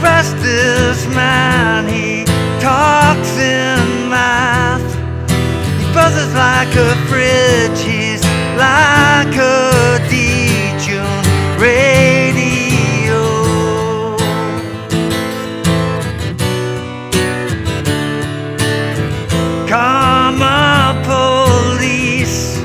restless man, he talks in math. He buzzes like a fridge, he's like a detune radio. Karma police,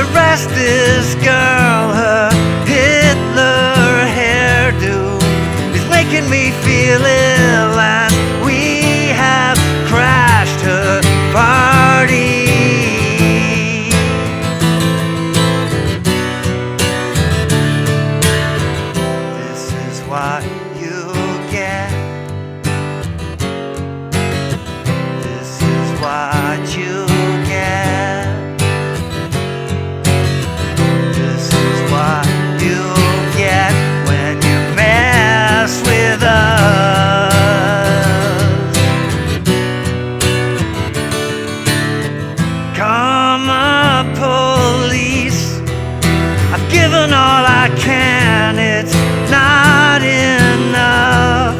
arrest this girl, her Hitler hairdo is making me feel ill, and we have crashed her party. This is what you get. This is what you get. This is what you get when you mess with us. Karma police, I've given all I can, it's not enough.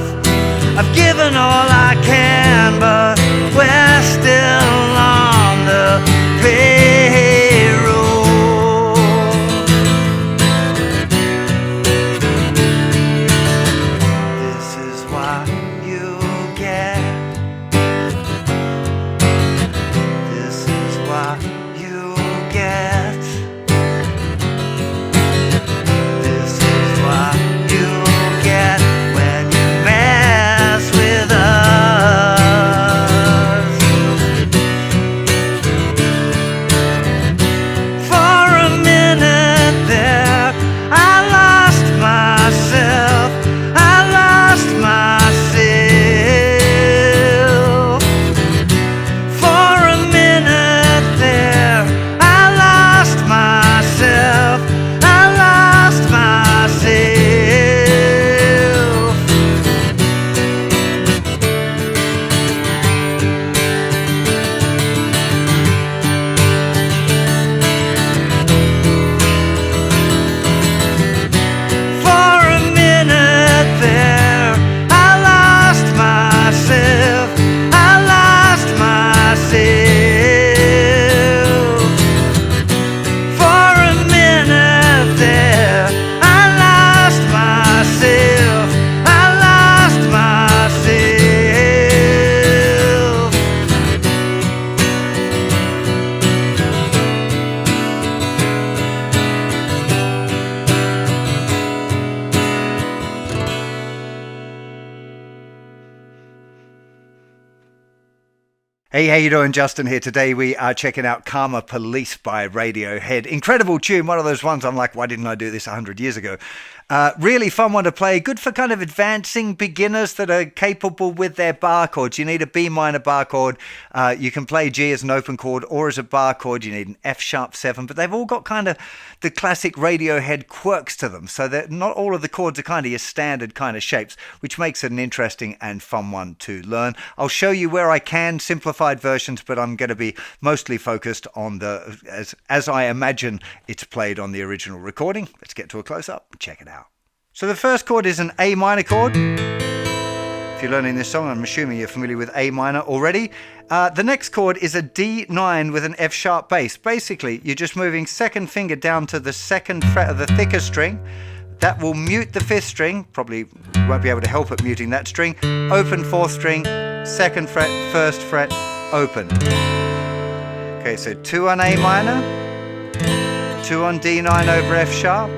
I've given all I can, but we're still on the payroll. This is what you get. This is what you get. This is what you get when you mess with us. For a minute there, I lost myself. I lost myself. For a minute there, I lost myself. I lost myself. For a minute there, I lost myself. I lost myself. For a minute there, I lost myself. I lost myself. Hey, how you doing? Justin here. Today we are checking out Karma Police by Radiohead. Incredible tune, one of those ones I'm like, why didn't I do this 100 years ago? Really fun one to play. Good for kind of advancing beginners that are capable with their bar chords. You need a B minor bar chord. You can play G as an open chord or as a bar chord. You need an F sharp 7, but they've all got kind of the classic Radiohead quirks to them. So that not all of the chords are kind of your standard kind of shapes, which makes it an interesting and fun one to learn. I'll show you where I can simplified versions, but I'm going to be mostly focused on the as I imagine it's played on the original recording. Let's get to a close-up and check it out. So the first chord is an A minor chord. If you're learning this song, I'm assuming you're familiar with A minor already. The next chord is a D9 with an F sharp bass. Basically, you're just moving second finger down to the second fret of the thicker string. That will mute the fifth string. Probably won't be able to help at muting that string. Open fourth string, second fret, first fret, open. Okay, so 2 on A minor, 2 on D9 over F sharp,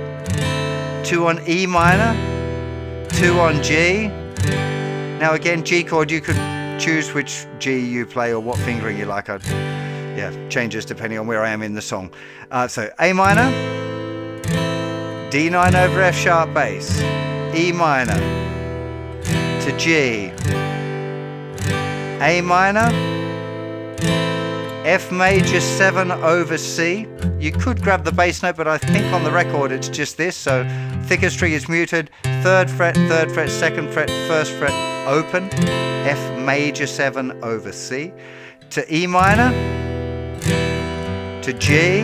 2 on E minor, 2 on G. Now again, G chord, you could choose which G you play or what fingering you like. Changes depending on where I am in the song. So A minor, D9 over F sharp bass, E minor to G, A minor, F major 7 over C. You could grab the bass note, but I think on the record it's just this. So thicker string is muted, third fret, second fret, first fret, open, F major 7 over C, to E minor, to G.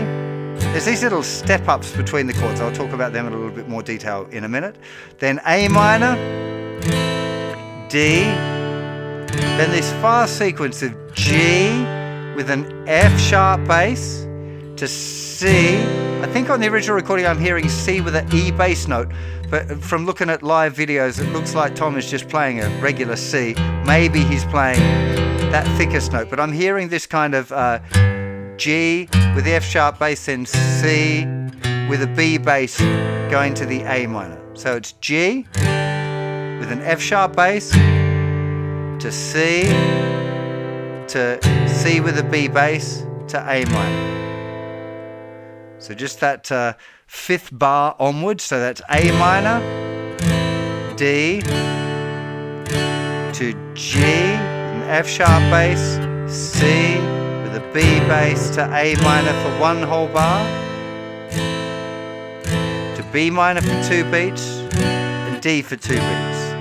There's these little step ups between the chords. I'll talk about them in a little bit more detail in a minute. Then A minor, D, then this fast sequence of G with an F sharp bass to C. I think on the original recording I'm hearing C with an E bass note, but from looking at live videos it looks like Tom is just playing a regular C. Maybe he's playing that thickest note, but I'm hearing this kind of G with the F sharp bass, then C with a B bass going to the A minor. So it's G with an F sharp bass to C with a B bass to A minor. So just that fifth bar onwards. So that's A minor, D to G, an F sharp bass, C with a B bass to A minor for one whole bar, to B minor for 2 beats, and D for 2 beats.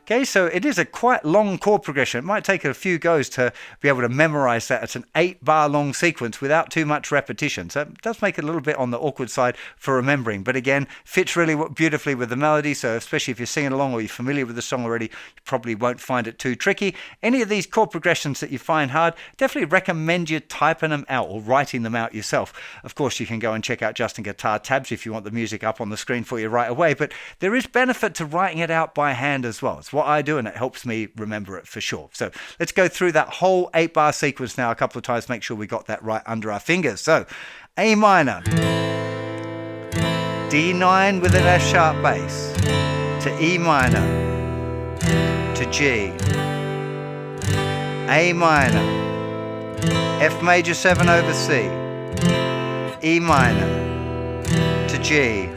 Okay, so it is a quite long chord progression. It might take a few goes to be able to memorize that. It's an 8-bar long sequence without too much repetition. So it does make it a little bit on the awkward side for remembering. But again, fits really beautifully with the melody. So especially if you're singing along or you're familiar with the song already, you probably won't find it too tricky. Any of these chord progressions that you find hard, definitely recommend you typing them out or writing them out yourself. Of course, you can go and check out JustinGuitar tabs if you want the music up on the screen for you right away. But there is benefit to writing it out by hand as well. It's what I do, and it helps me remember it for sure. So let's go through that whole 8-bar sequence now a couple of times, make sure we got that right under our fingers. So A minor, D9 with an F sharp bass, to E minor, to G, A minor, F major 7 over C, E minor, to G,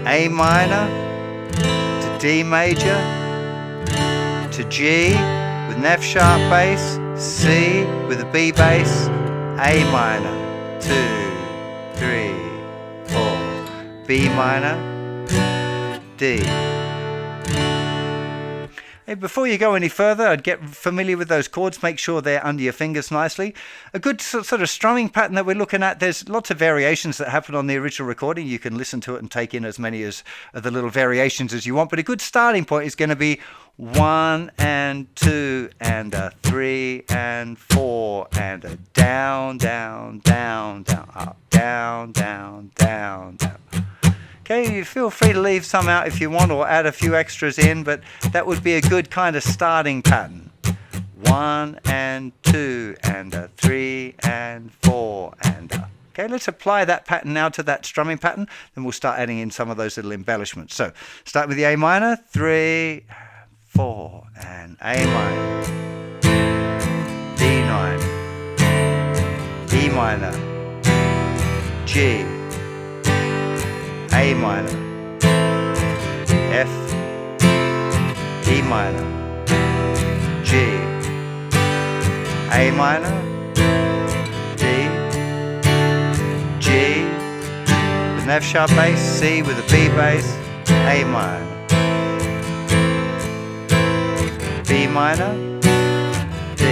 A minor, D major, to G with an F sharp bass, C with a B bass, A minor, 2, 3, 4, B minor, D. Hey, before you go any further, I'd get familiar with those chords, make sure they're under your fingers nicely. A good sort of strumming pattern that we're looking at, there's lots of variations that happen on the original recording. You can listen to it and take in as many of the little variations as you want, but a good starting point is going to be 1 and 2 and a 3 and 4 and a down, down, down, down, up, down, down, down, down. Okay, you feel free to leave some out if you want or add a few extras in, but that would be a good kind of starting pattern. 1 and 2 and a 3 and 4 and a... Okay, let's apply that pattern now to that strumming pattern, then we'll start adding in some of those little embellishments. So, start with the A minor, 3, 4, and A minor, D9, E minor, G, A minor, F, E minor, G, A minor, D, G, with an F sharp bass, C with a B bass, A minor, B minor, D,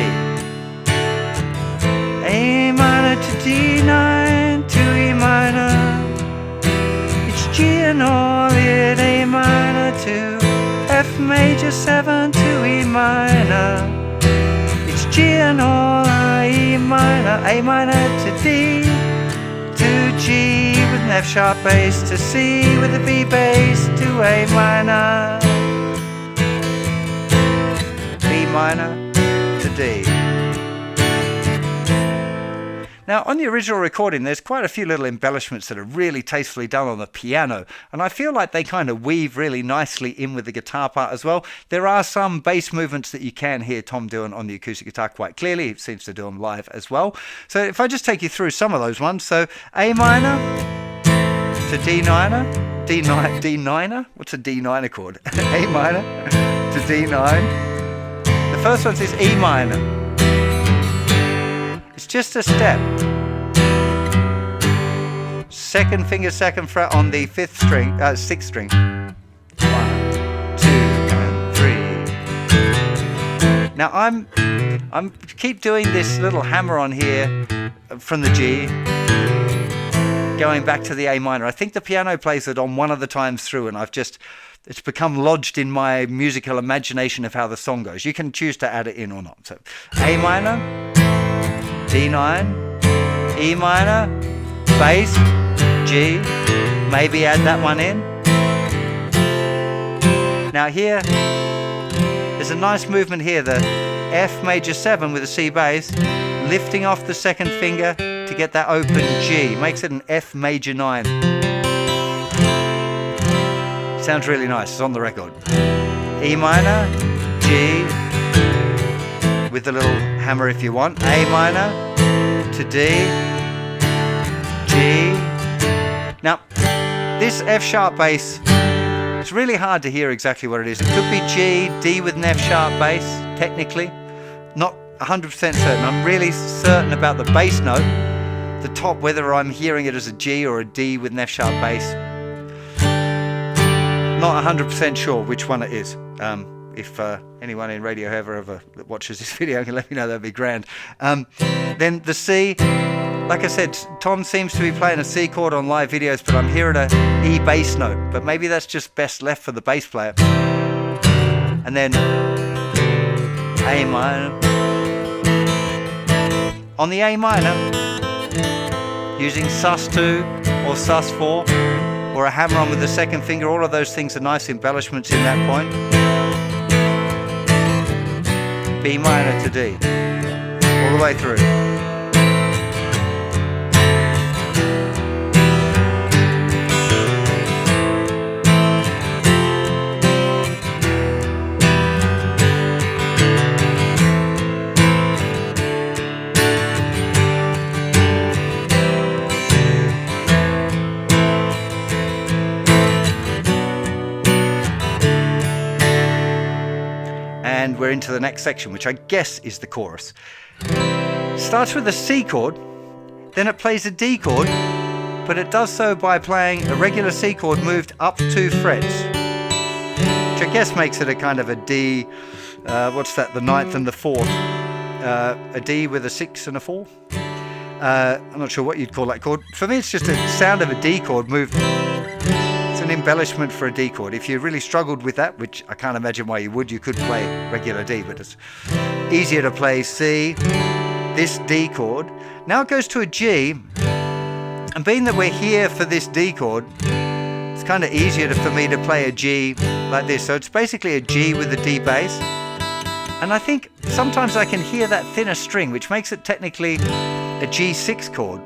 A minor to D9 to E minor. G and all in A minor to F major 7 to E minor. It's G and all E minor, A minor to D, to G with an F sharp bass, to C with a B bass, to A minor, B minor to D. Now, on the original recording, there's quite a few little embellishments that are really tastefully done on the piano, and I feel like they kind of weave really nicely in with the guitar part as well. There are some bass movements that you can hear Tom doing on the acoustic guitar quite clearly. He seems to do them live as well. So if I just take you through some of those ones. So A minor to D9er, D9er? What's a D9er chord? A minor to D9. The first one is E minor. It's just a step. Second finger, second fret on the sixth string. 1, 2, and 3. Now I'm keep doing this little hammer on here from the G, going back to the A minor. I think the piano plays it on one of the times through, and it's become lodged in my musical imagination of how the song goes. You can choose to add it in or not. So A minor, D9, E minor, bass, G, maybe add that one in. Now here, there's a nice movement here, the F major 7 with a C bass, lifting off the second finger to get that open G, makes it an F major 9. Sounds really nice, it's on the record. E minor, G, with the little hammer if you want, A minor, to D, G. Now, this F sharp bass, it's really hard to hear exactly what it is. It could be G, D with an F sharp bass, technically. Not 100% certain. I'm really certain about the bass note, the top, whether I'm hearing it as a G or a D with an F sharp bass. Not 100% sure which one it is. If anyone in Radiohead ever watches this video can let me know, that'd be grand. Then the C, like I said, Tom seems to be playing a C chord on live videos, but I'm hearing a E bass note. But maybe that's just best left for the bass player. And then A minor. On the A minor, using sus2 or sus4, or a hammer on with the second finger, all of those things are nice embellishments in that point. B minor to D, all the way through. And we're into the next section, which I guess is the chorus. Starts with a C chord, then it plays a D chord, but it does so by playing a regular C chord moved up 2 frets, which I guess makes it a kind of a D, what's that, the 9th and the 4th, a D with a 6 and a 4. I'm not sure what you'd call that chord. For me, it's just a sound of a D chord moved. It's an embellishment for a D chord. If you really struggled with that, which I can't imagine why you would, you could play regular D, but it's easier to play C, this D chord. Now it goes to a G, and being that we're here for this D chord, it's kind of easier for me to play a G like this. So it's basically a G with a D bass, and I think sometimes I can hear that thinner string, which makes it technically a G6 chord.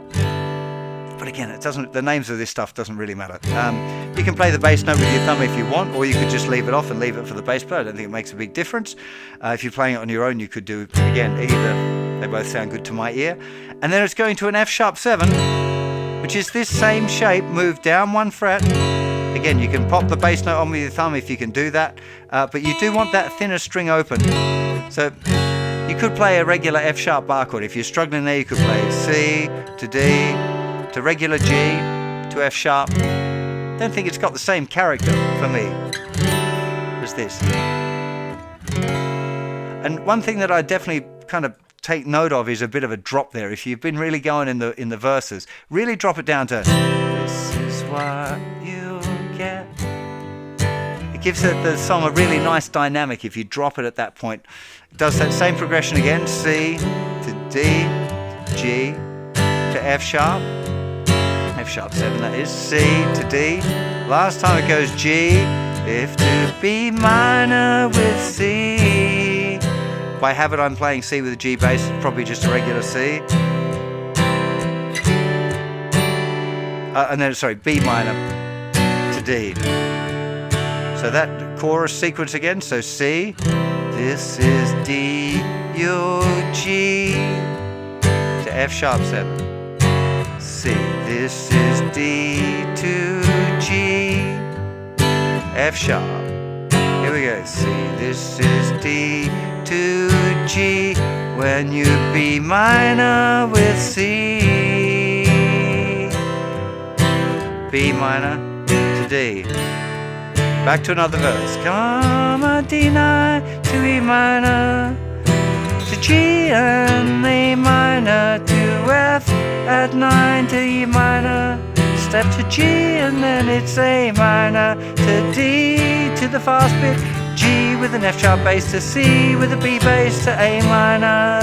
But again, it doesn't. The names of this stuff doesn't really matter. You can play the bass note with your thumb if you want, or you could just leave it off and leave it for the bass player. I don't think it makes a big difference. If you're playing it on your own, you could do, again, either. They both sound good to my ear. And then it's going to an F sharp 7, which is this same shape, moved down 1 fret. Again, you can pop the bass note on with your thumb if you can do that, but you do want that thinner string open. So you could play a regular F sharp bar chord. If you're struggling there, you could play C to D, to regular G, to F sharp. Don't think it's got the same character for me as this. And one thing that I definitely kind of take note of is a bit of a drop there. If you've been really going in the verses, really drop it down to this is what you get. It gives the song a really nice dynamic if you drop it at that point. It does that same progression again, C to D, G to F sharp. F sharp 7 that is, C to D. Last time it goes G, F to B minor with C. By habit I'm playing C with a G bass, probably just a regular C. And then, sorry, B minor to D. So that chorus sequence again, so C, this is D, U, G, to F sharp 7. C, this is D to G, F sharp. Here we go. C, this is D to G, when you B minor with C, B minor to D. Back to another verse. Comma D9 to E minor to G and A minor to F at 9 to E minor step to G, and then it's A minor to D to the fast bit, G with an F sharp bass to C with a B bass to A minor,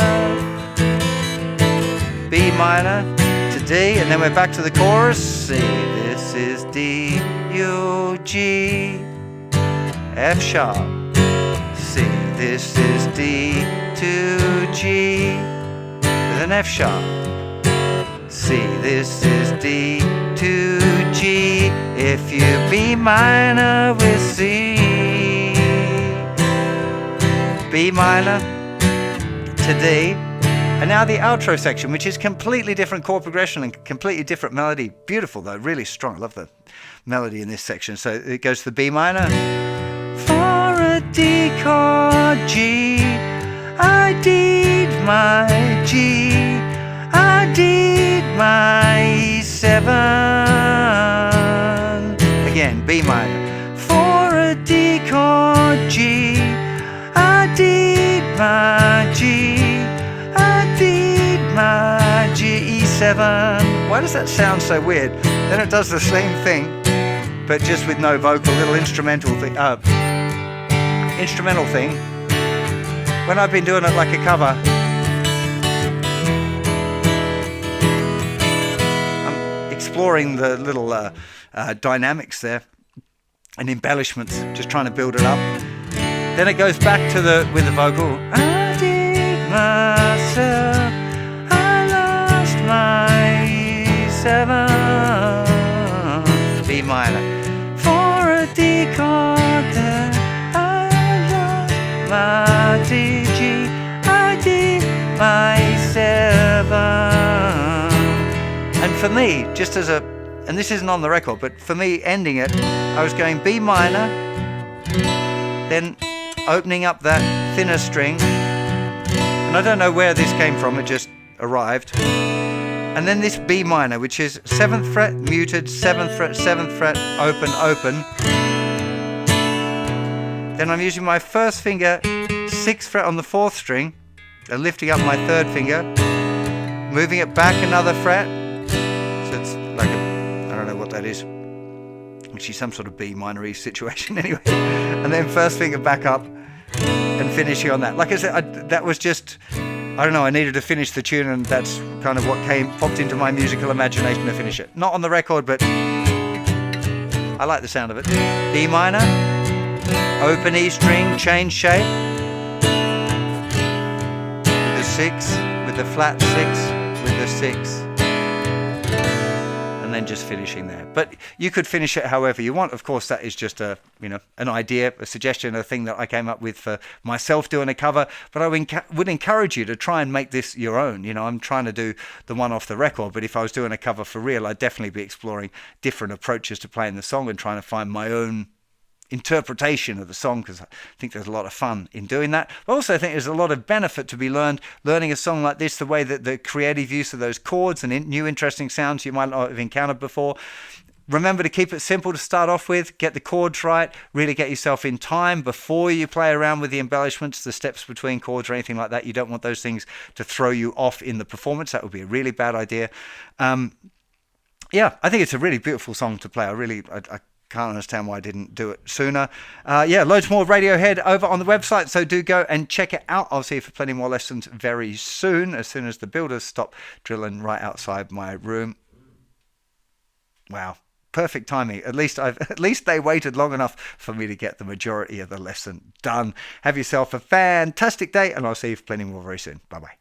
B minor to D, and then we're back to the chorus. C, this is D, U, G, F sharp. C, this is D to G with an F sharp. C, this is D to G if you B minor with C. B minor to D. And now the outro section, which is completely different chord progression and completely different melody. Beautiful though, really strong. I love the melody in this section. So it goes to the B minor. For a D chord G, I did my G, I did my E7. Again, B minor. For a D chord G, I did my G, I did my G, E7. Why does that sound so weird? Then it does the same thing, but just with no vocal, little instrumental thing. Instrumental thing. When I've been doing it like a cover, I'm exploring the little dynamics there and embellishments, just trying to build it up. Then it goes back to with the vocal. I did myself, I lost my E7, B minor. For a D chord there, I lost my D, G, I did my E7. And for me, just as and this isn't on the record, but for me ending it, I was going B minor, then opening up that thinner string, and I don't know where this came from, it just arrived, and then this B minor, which is 7th fret muted, 7th fret, 7th fret, open, open. Then I'm using my first finger, 6th fret on the 4th string, and lifting up my 3rd finger, moving it back another fret, so it's like I don't know what that is, which is some sort of B minor E situation anyway, and then first finger back up and finishing on that. Like I said, that was just, I don't know, I needed to finish the tune, and that's kind of what popped into my musical imagination to finish it. Not on the record, but I like the sound of it. B minor, open E string, change shape, with the 6, with the flat 6, with the 6. And then just finishing there. But you could finish it however you want. Of course, that is just an idea, a suggestion, a thing that I came up with for myself doing a cover. But I would encourage you to try and make this your own. I'm trying to do the one off the record, but if I was doing a cover for real, I'd definitely be exploring different approaches to playing the song and trying to find my own interpretation of the song, because I think there's a lot of fun in doing that. I also think there's a lot of benefit to be learning a song like this, the way that the creative use of those chords and new interesting sounds you might not have encountered before. Remember to keep it simple to start off with, get the chords right, really get yourself in time before you play around with the embellishments, the steps between chords or anything like that. You don't want those things to throw you off in the performance. That would be a really bad idea. Yeah, I think it's a really beautiful song to play. I can't understand why I didn't do it sooner. Loads more Radiohead over on the website, so do go and check it out. I'll see you for plenty more lessons very soon, as soon as the builders stop drilling right outside my room. Wow, perfect timing. At least they waited long enough for me to get the majority of the lesson done. Have yourself a fantastic day, and I'll see you for plenty more very soon. Bye-bye.